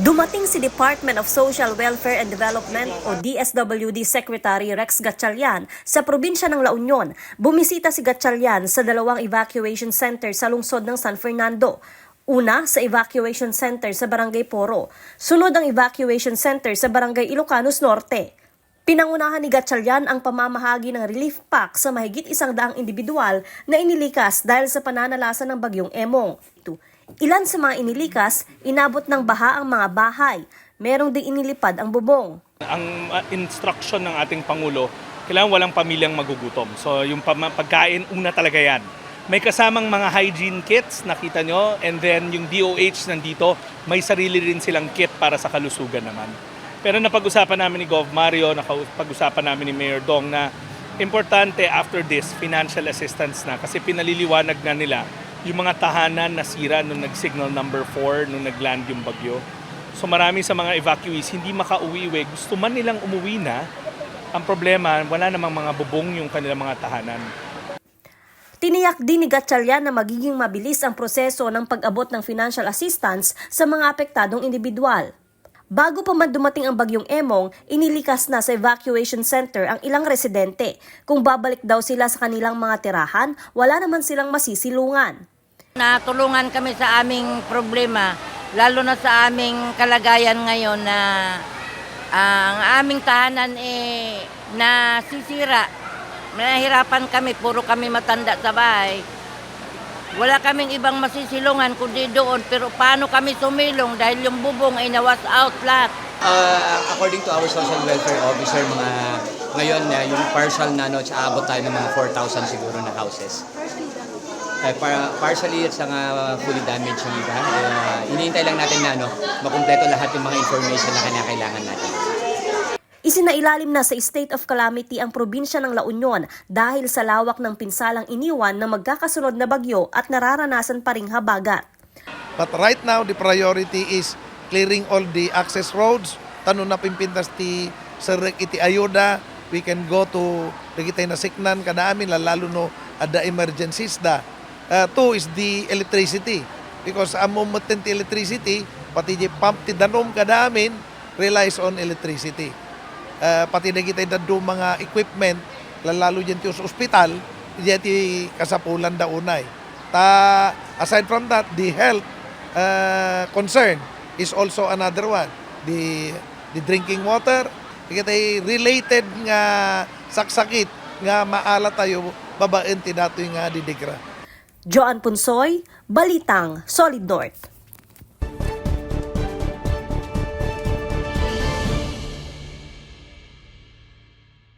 Dumating si Department of Social Welfare and Development o DSWD Secretary Rex Gatchalian sa probinsya ng La Union. Bumisita si Gatchalian sa dalawang evacuation center sa lungsod ng San Fernando. Una sa evacuation center sa Barangay Poro. Sunod ang evacuation center sa Barangay Ilocanos Norte. Pinangunahan ni Gatchalian ang pamamahagi ng relief pack sa mahigit 100 individual na inilikas dahil sa pananalasa ng bagyong Emong. Ilan sa mga inilikas, inabot ng baha ang mga bahay. Merong ding inilipad ang bubong. Ang instruction ng ating Pangulo, kailangan walang pamilyang magugutom. So yung pagkain, una talaga yan. May kasamang mga hygiene kits, nakita nyo, and then yung DOH nandito, may sarili rin silang kit para sa kalusugan naman. Pero napag-usapan namin ni Gov. Mario, napag-usapan namin ni Mayor Dong na importante after this, financial assistance na kasi pinaliliwanag na nila yung mga tahanan nasira nung nag-signal number 4 nung nagland yung bagyo. So marami sa mga evacuees hindi makauwi. Gusto man nilang umuwi na, ang problema, wala namang mga bubong yung kanilang mga tahanan. Tiniyak din ni Gatchalian na magiging mabilis ang proseso ng pag-abot ng financial assistance sa mga apektadong individual. Bago pa man dumating ang bagyong Emong, inilikas na sa evacuation center ang ilang residente. Kung babalik daw sila sa kanilang mga tirahan, wala naman silang masisilungan. Natulungan kami sa aming problema, lalo na sa aming kalagayan ngayon na ang aming tahanan nasisira. Nahihirapan kami, puro kami matanda sa bahay. Wala kaming ibang masisilungan kundi doon, pero paano kami sumilong dahil yung bubong ay nawas out lahat. According to our social welfare officer, ngayon yung partial na aabot tayo ng mga 4,000 siguro na houses. Partially at saka fully damaged yung iba. Hinihintay lang natin na makumpleto lahat yung mga information na kailangan natin. Isinailalim na sa state of calamity ang probinsya ng La Union dahil sa lawak ng pinsalang iniwan ng magkakasunod na bagyo at nararanasan pa ring habagat. But right now, the priority is clearing all the access roads. Tanong na pimpintas ti sarek iti ayuda. We can go to dagitay na siknan kada amin lalo no ada emergencies da. Two is the electricity because amo maten ti electricity pati di pump ti danom kada amin relies on electricity. Pati dagitay daddo mga equipment lalo dyan ti ospital di kasapulan da unay. Aside from that, the health concern is also another one. The drinking water, dagitay related nga saksakit nga maala tayo babaen ti datoy nga didigra. Joan Punsoy, Balitang, Solid North.